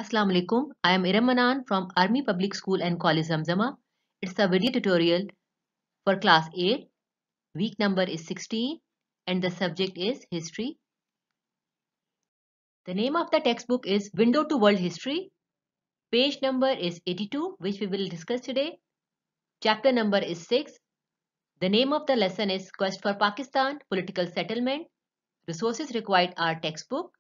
Assalamu alaikum. I am Iram Manan from Army Public School and College Zamzama. It's a video tutorial for class 8. Week number is 16 and the subject is history. The name of the textbook is Window to World History. Page number is 82, which we will discuss today. Chapter number is 6. The name of the lesson is Quest for Pakistan, Political Settlement. Resources required are textbook,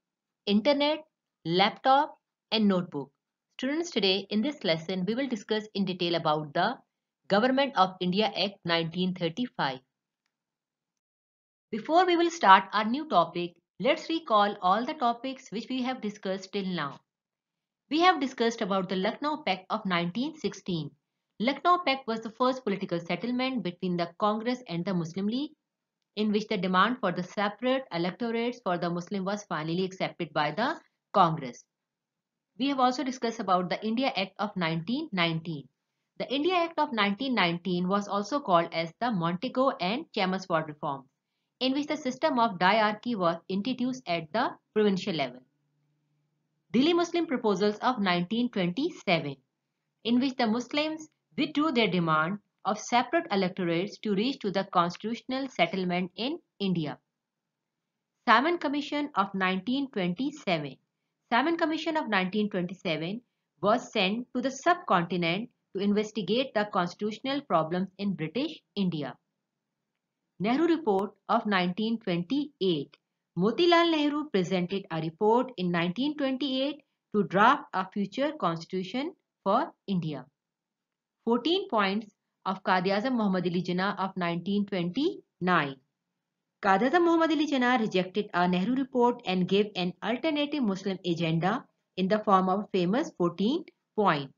internet, laptop and notebook. Students, today in this lesson we will discuss in detail about the Government of India Act 1935. Before we will start our new topic, let's recall all the topics which we have discussed till now. We have discussed about the Lucknow Pact of 1916. Lucknow Pact was the first political settlement between the Congress and the Muslim League, in which the demand for the separate electorates for the Muslim was finally accepted by the Congress. We have also discussed about the India Act of 1919. The India Act of 1919 was also called as the Montego and Chelmsford Reforms, in which the system of diarchy was introduced at the provincial level. Delhi Muslim Proposals of 1927, in which the Muslims withdrew their demand of separate electorates to reach to the constitutional settlement in India. Simon Commission of 1927. Simon Commission of 1927 was sent to the subcontinent to investigate the constitutional problems in British India. Nehru Report of 1928. Motilal Nehru presented a report in 1928 to draft a future constitution for India. 14 points of Quaid-e-Azam Muhammad Ali Jinnah of 1929. Quaid-e-Azam Muhammad Ali Jinnah rejected a Nehru report and gave an alternative Muslim agenda in the form of a famous 14 point.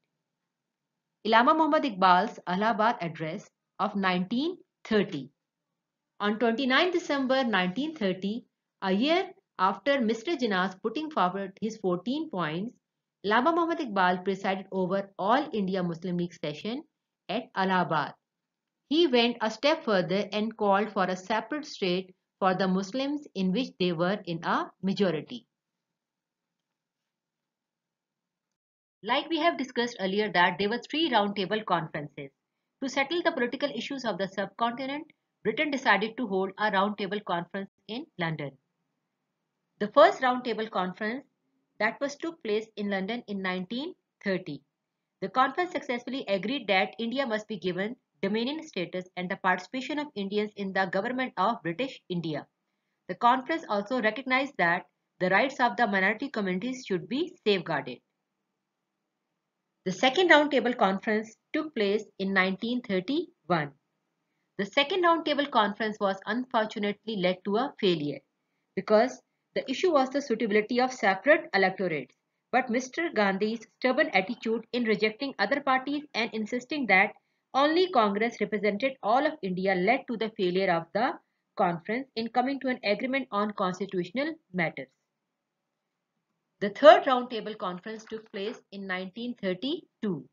Allama Muhammad Iqbal's Allahabad Address of 1930. On 29 December 1930, a year after Mr. Jinnah's putting forward his 14 points, Allama Muhammad Iqbal presided over All India Muslim League session at Allahabad. He went a step further and called for a separate state for the Muslims in which they were in a majority. Like we have discussed earlier that there were 3 roundtable conferences. To settle the political issues of the subcontinent, Britain decided to hold a roundtable conference in London. The first roundtable conference that took place in London in 1930. The conference successfully agreed that India must be given dominion status and the participation of Indians in the government of British India. The conference also recognized that the rights of the minority communities should be safeguarded. The second roundtable conference took place in 1931. The second roundtable conference was unfortunately led to a failure because the issue was the suitability of separate electorates. But Mr. Gandhi's stubborn attitude in rejecting other parties and insisting that only Congress represented all of India led to the failure of the conference in coming to an agreement on constitutional matters. The third roundtable conference took place in 1932.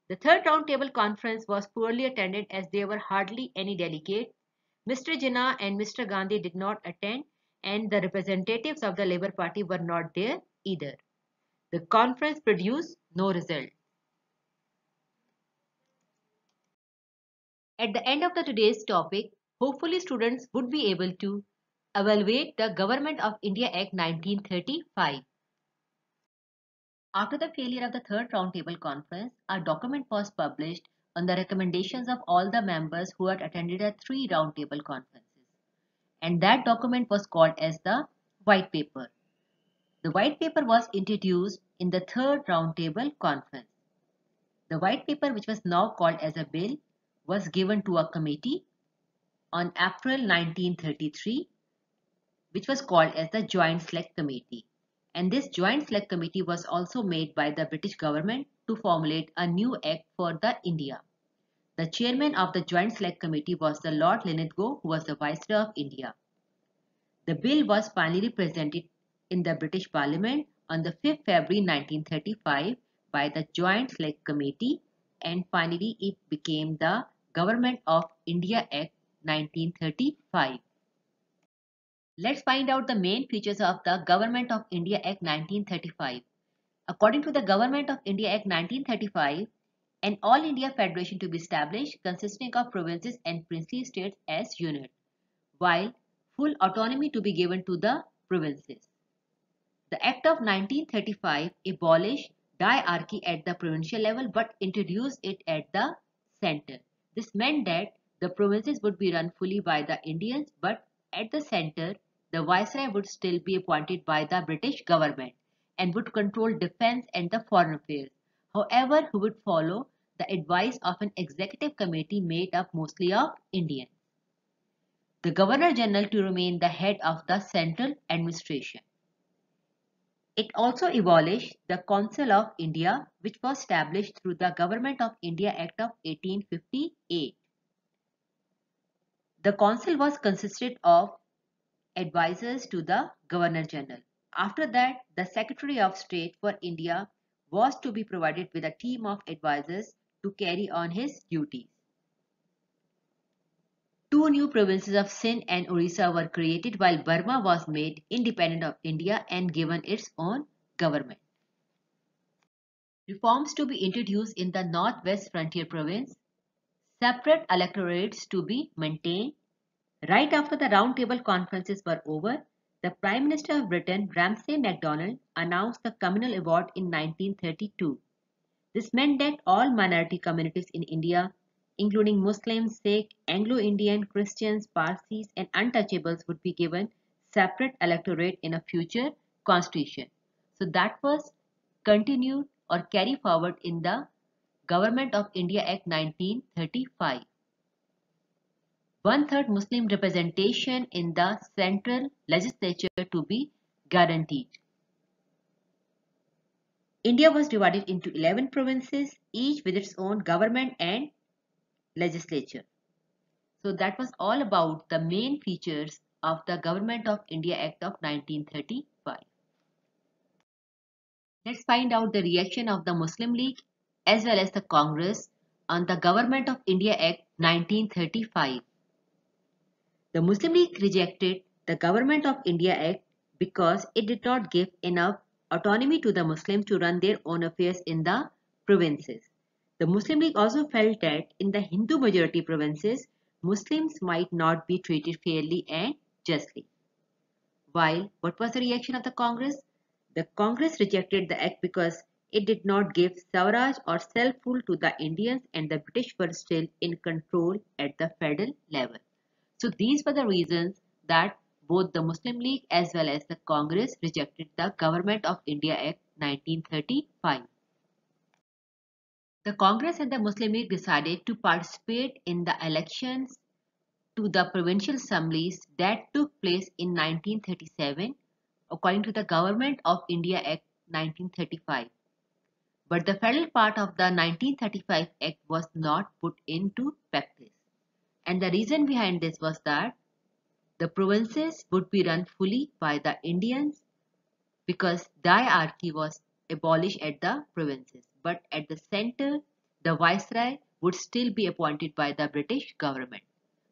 The third roundtable conference was poorly attended as there were hardly any delegates. Mr. Jinnah and Mr. Gandhi did not attend and the representatives of the Labour Party were not there either. The conference produced no result. At the end of today's topic, hopefully students would be able to evaluate the Government of India Act 1935. After the failure of the third roundtable conference, a document was published on the recommendations of all the members who had attended the 3 roundtable conferences. And that document was called as the White Paper. The White Paper was introduced in the third roundtable conference. The White Paper, which was now called as a bill, was given to a committee on April 1933, which was called as the Joint Select Committee. And this Joint Select Committee was also made by the British government to formulate a new act for the India. The chairman of the Joint Select Committee was the Lord Linlithgow, who was the Viceroy of India. The bill was finally presented in the British Parliament on the 5th February 1935 by the Joint Select Committee, and finally it became the Government of India Act 1935. Let's find out the main features of the Government of India Act 1935. According to the Government of India Act 1935, an All India Federation to be established consisting of provinces and princely states as unit, while full autonomy to be given to the provinces. The Act of 1935 abolished diarchy at the provincial level but introduced it at the centre. This meant that the provinces would be run fully by the Indians, but at the centre, the viceroy would still be appointed by the British government and would control defence and the foreign affairs. However, he would follow the advice of an executive committee made up mostly of Indians. The Governor General to remain the head of the central administration. It also abolished the Council of India, which was established through the Government of India Act of 1858. The council was consisted of advisors to the Governor General. After that, the Secretary of State for India was to be provided with a team of advisors to carry on his duties. Two new provinces of Sindh and Orissa were created while Burma was made independent of India and given its own government. Reforms to be introduced in the Northwest Frontier Province. Separate electorates to be maintained. Right after the Round Table conferences were over, the Prime Minister of Britain, Ramsay MacDonald, announced the Communal Award in 1932. This meant that all minority communities in India, including Muslims, Sikh, Anglo-Indian, Christians, Parsis, and untouchables, would be given separate electorate in a future constitution. So that was continued or carried forward in the Government of India Act 1935. One-third Muslim representation in the central legislature to be guaranteed. India was divided into 11 provinces, each with its own government and legislature. So that was all about the main features of the Government of India Act of 1935. Let's find out the reaction of the Muslim League as well as the Congress on the Government of India Act 1935. The Muslim League rejected the Government of India Act because it did not give enough autonomy to the Muslims to run their own affairs in the provinces. The Muslim League also felt that in the Hindu majority provinces, Muslims might not be treated fairly and justly. While what was the reaction of the Congress? The Congress rejected the act because it did not give Swaraj or self-rule to the Indians and the British were still in control at the federal level. So these were the reasons that both the Muslim League as well as the Congress rejected the Government of India Act 1935. The Congress and the Muslim League decided to participate in the elections to the provincial assemblies that took place in 1937 according to the Government of India Act 1935. But the federal part of the 1935 Act was not put into practice. And the reason behind this was that the provinces would be run fully by the Indians because diarchy was abolished at the provinces. But at the center, the viceroy would still be appointed by the British government.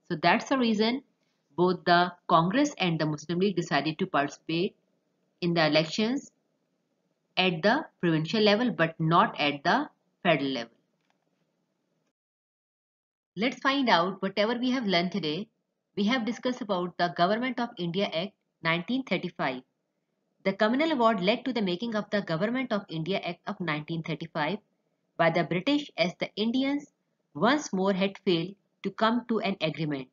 So that's the reason both the Congress and the Muslim League decided to participate in the elections at the provincial level but not at the federal level. Let's find out whatever we have learned today. We have discussed about the Government of India Act 1935. The Communal Award led to the making of the Government of India Act of 1935 by the British as the Indians once more had failed to come to an agreement.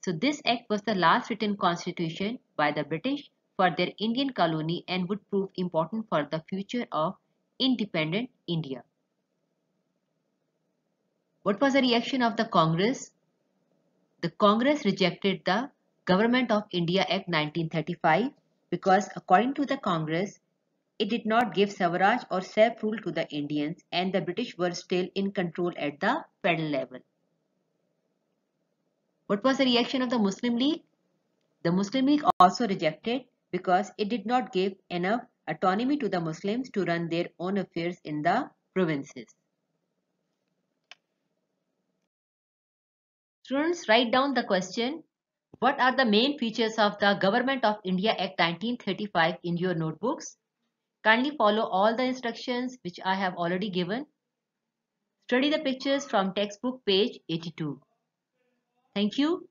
So this act was the last written constitution by the British for their Indian colony and would prove important for the future of independent India. What was the reaction of the Congress? The Congress rejected the Government of India Act 1935 because according to the Congress, it did not give Swaraj or self-rule to the Indians and the British were still in control at the federal level. What was the reaction of the Muslim League? The Muslim League also rejected because it did not give enough autonomy to the Muslims to run their own affairs in the provinces. Students, write down the question. What are the main features of the Government of India Act 1935 in your notebooks? Kindly follow all the instructions which I have already given. Study the pictures from textbook page 82. Thank you.